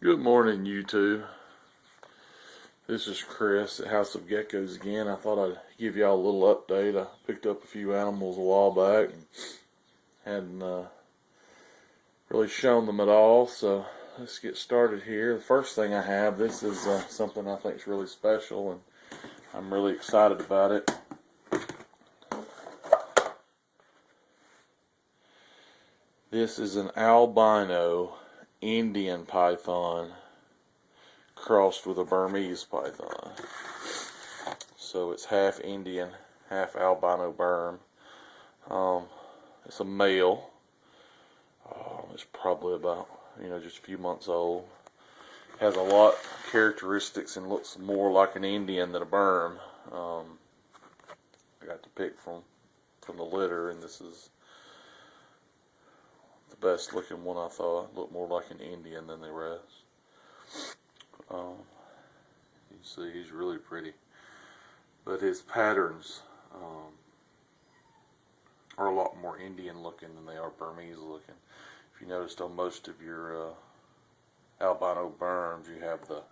Good morning, YouTube. This is Chris at House of Geckos again. I thought I'd give y'all a little update. I picked up a few animals a while back and hadn't really shown them at all, so let's get started here. The first thing I have, this is something I think is really special, and I'm really excited about it. This is an albino Indian python crossed with a Burmese python. So it's half Indian, half albino Burm. It's a male. It's probably about, just a few months old. Has a lot of characteristics and looks more like an Indian than a Burm. I got to pick from the litter, and this is the best looking one. I thought looked more like an Indian than the rest. You see, he's really pretty, but his patterns are a lot more Indian looking than they are Burmese looking. If you noticed on most of your albino Burms, you have the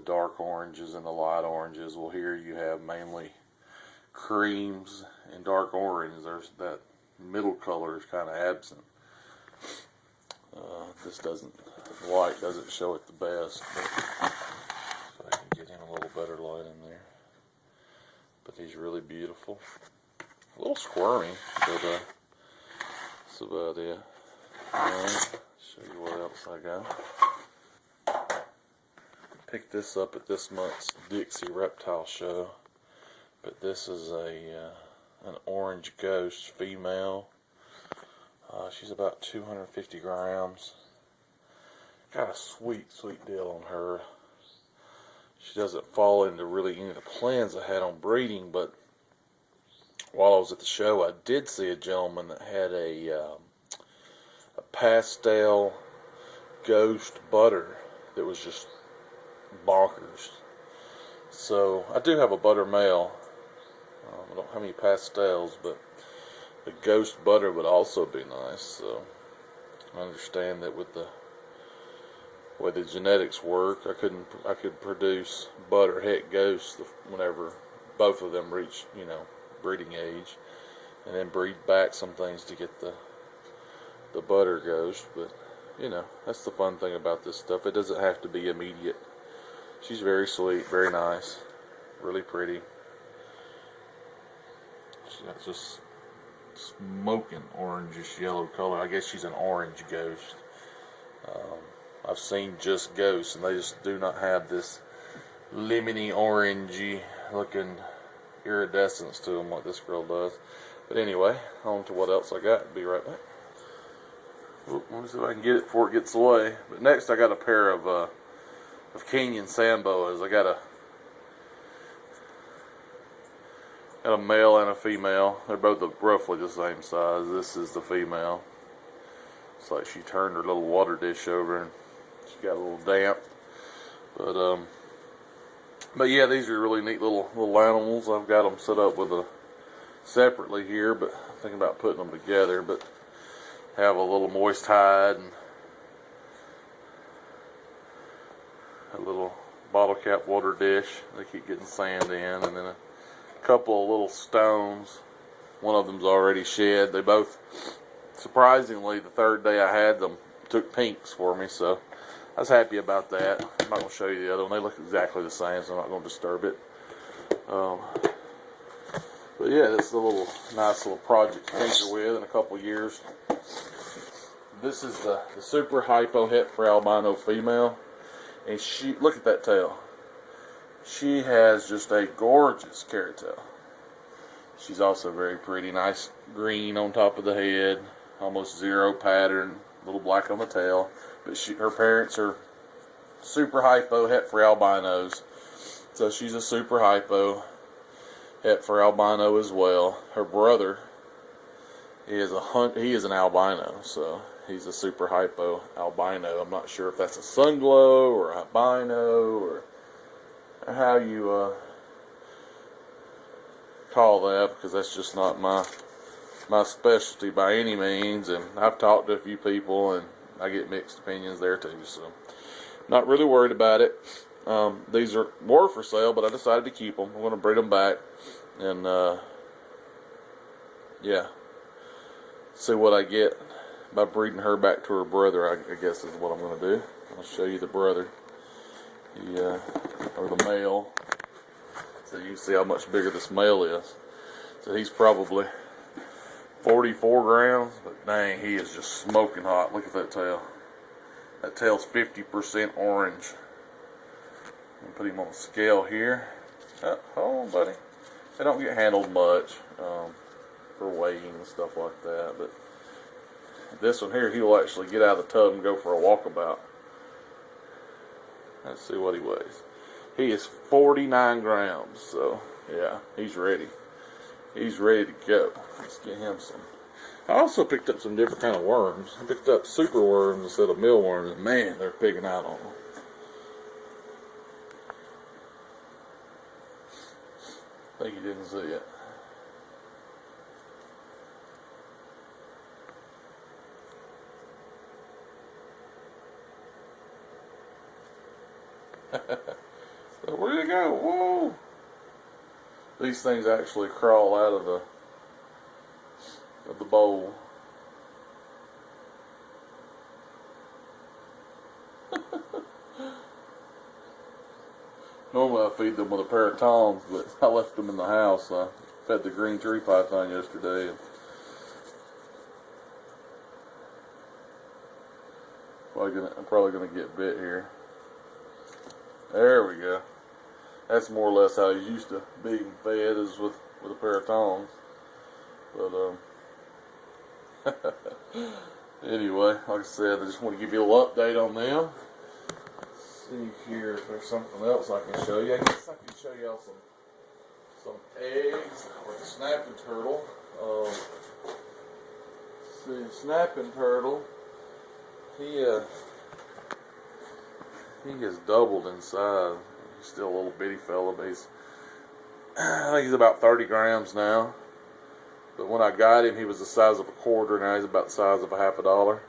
dark oranges and the light oranges. Well, here you have mainly creams and dark orange. There's that middle color is kind of absent. The light doesn't show it the best, but so I can get him a little better light in there. But he's really beautiful. A little squirmy, but that's about it. Show you what else I got. Picked this up at this month's Dixie Reptile Show, but this is an orange ghost female. She's about 250 grams. Got a sweet deal on her. She doesn't fall into really any of the plans I had on breeding, but while I was at the show, I did see a gentleman that had a pastel ghost butter that was just bonkers. So I do have a butter male. I don't have any pastels, but the ghost butter would also be nice. So I understand that with the way the genetics work, I could produce butter het ghosts whenever both of them reach breeding age, and then breed back some things to get the butter ghost. But that's the fun thing about this stuff. It doesn't have to be immediate. She's very sweet, very nice, really pretty. She's got just smoking orangish yellow color. I guess she's an orange ghost. I've seen just ghosts, and they just do not have this lemony orangey looking iridescence to them like this girl does. But anyway, on to what else I got. Be right back. Let me see if I can get it before it gets away. But next I got a pair of Kenyan sand boas. I got a male and a female. They're both roughly the same size. This is the female. It's like she turned her little water dish over and she got a little damp. But yeah, these are really neat little animals. I've got them set up separately here, but I'm thinking about putting them together. But have a little moist hide and a little bottle cap water dish. They keep getting sand in, and then a couple of little stones. One of them's already shed. They both, surprisingly, the third day I had them, took pinks for me, so I was happy about that. I'm not going to show you the other one. They look exactly the same, so I'm not going to disturb it. But yeah, this is a nice little project to tinker with in a couple years. This is the super hypo het for albino female, and look at that tail. She has just a gorgeous carrot tail. She's also very pretty, nice green on top of the head, almost zero pattern, a little black on the tail. But her parents are super hypo het for albinos, so she's a super hypo het for albino as well. Her brother is an albino, so he's a super hypo albino. I'm not sure if that's a sunglow or a albino or how you call that, because that's just not my specialty by any means. And I've talked to a few people, and I get mixed opinions there too. So Not really worried about it. These were for sale, but I decided to keep them. I'm going to breed them back, and yeah, see what I get by breeding her back to her brother. I guess is what I'm going to do. I'll show you the brother, or the male, so you can see how much bigger this male is. So he's probably 44 grams, but dang, he is just smoking hot. Look at that tail. That tail's 50% orange. I'm put him on the scale here. Oh, hold on, buddy. They don't get handled much for weighing and stuff like that, but this one here, he will actually get out of the tub and go for a walkabout. Let's see what he weighs. He is 49 grams, so yeah, he's ready. He's ready to go. Let's get him some. I also picked up some different kind of worms. I picked up super worms instead of mealworms, and man, they're picking out on them. I think you didn't see it. Where did it go? Whoa! These things actually crawl out of the bowl. Normally I feed them with a pair of tongs, but I left them in the house. I fed the green tree python yesterday. And I'm probably gonna get bit here. There we go. That's more or less how he's used to being fed, is with a pair of tongs. But anyway, like I said, I just want to give you a little update on them. Let's see here if there's something else I can show you. I guess I can show y'all some eggs or the snapping turtle. Let's see, snapping turtle. He has doubled in size. He's still a little bitty fella, but I think he's about 30 grams now. But when I got him, he was the size of a quarter. Now he's about the size of a half a dollar.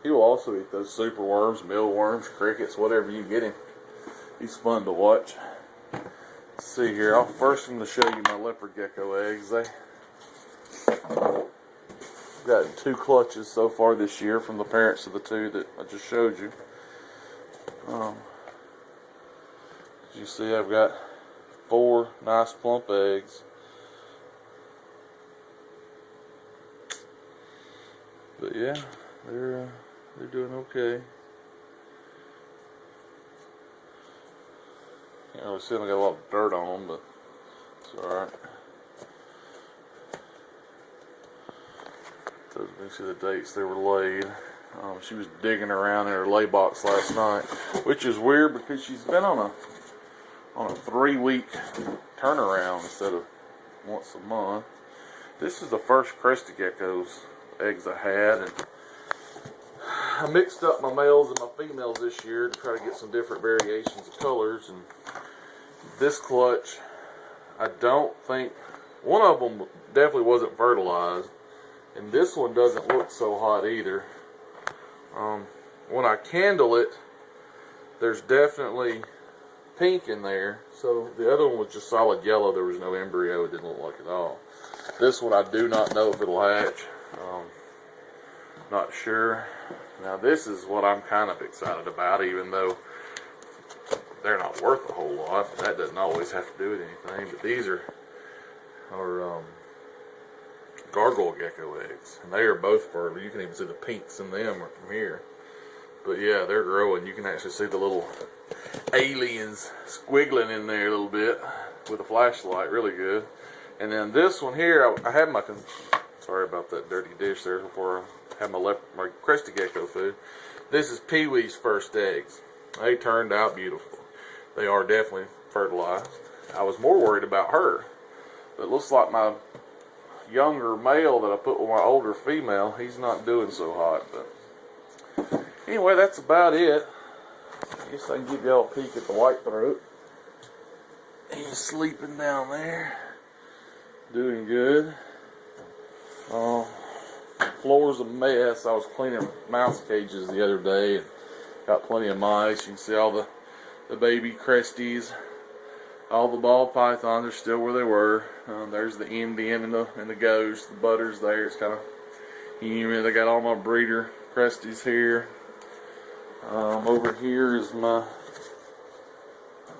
He will also eat those super worms, mealworms, crickets, whatever you get him. He's fun to watch. Let's see here. I'm first going to show you my leopard gecko eggs. I've gotten 2 clutches so far this year from the parents of the 2 that I just showed you. As you see, I've got 4 nice plump eggs. But yeah, they're doing okay. Can't really see them. I got a lot of dirt on them, but it's alright. So you can see the dates they were laid. She was digging around in her lay box last night, which is weird because she's been on a 3-week turnaround instead of once a month. This is the first crested gecko's eggs I had, and I mixed up my males and my females this year to try to get some different variations of colors. And this clutch, I don't think, one of them definitely wasn't fertilized, and this one doesn't look so hot either. When I candle it, there's definitely pink in there. So the other one was just solid yellow. There was no embryo. It didn't look like it at all. This one I do not know if it'll hatch. Not sure. Now this is what I'm kind of excited about, even though they're not worth a whole lot. That doesn't always have to do with anything. But these are gargoyle gecko eggs, and they are both fertile. You can even see the pinks in them from here. But yeah, they're growing. You can actually see the little aliens squiggling in there a little bit with a flashlight. Really good. And then this one here, I had my, sorry about that dirty dish there before I had my crested gecko food. This is Pee-wee's first eggs. They turned out beautiful. They are definitely fertilized. I was more worried about her. But it looks like my younger male that I put with my older female, he's not doing so hot. But anyway, that's about it. I guess I can give y'all a peek at the white throat. He's sleeping down there. Doing good. Floor's a mess. I was cleaning mouse cages the other day and Got plenty of mice. You can see all the baby cresties. All the ball pythons are still where they were. There's the Indian and the ghost. The butter's there. It's kind of humid. I got all my breeder cresties here. Over here is my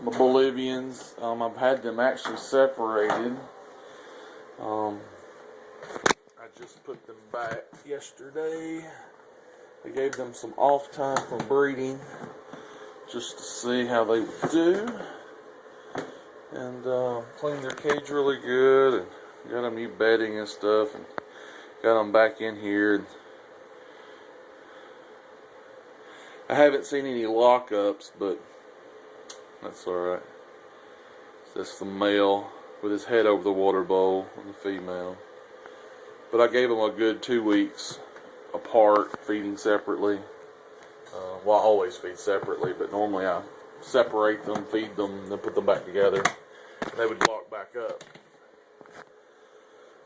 Bolivians. I've had them actually separated. I just put them back yesterday. I gave them some off time from breeding just to see how they would do. And cleaned their cage really good and got them new bedding and stuff and got them back in here. And I haven't seen any lockups, but that's alright. That's the male with his head over the water bowl and the female. But I gave them a good 2 weeks apart, feeding separately. Well, I always feed separately, but normally I separate them, feed them, then put them back together. And they would lock back up.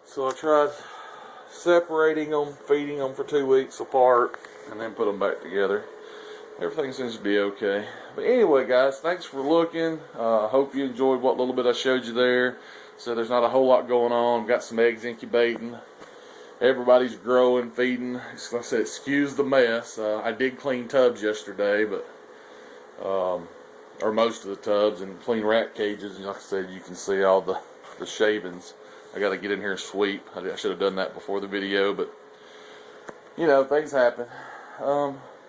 So I tried separating them, feeding them for 2 weeks apart, and then put them back together. Everything seems to be okay. But anyway, guys, thanks for looking. Hope you enjoyed what little bit I showed you there. So there's not a whole lot going on. Got some eggs incubating. Everybody's growing, feeding. Like I said, excuse the mess. I did clean tubs yesterday, but or most of the tubs, and clean rat cages. And like I said, you can see all the shavings. I got to get in here and sweep. I should have done that before the video, but you know, things happen.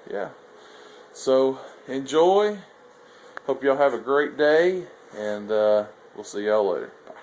Yeah. So enjoy. Hope y'all have a great day, and we'll see y'all later. Bye.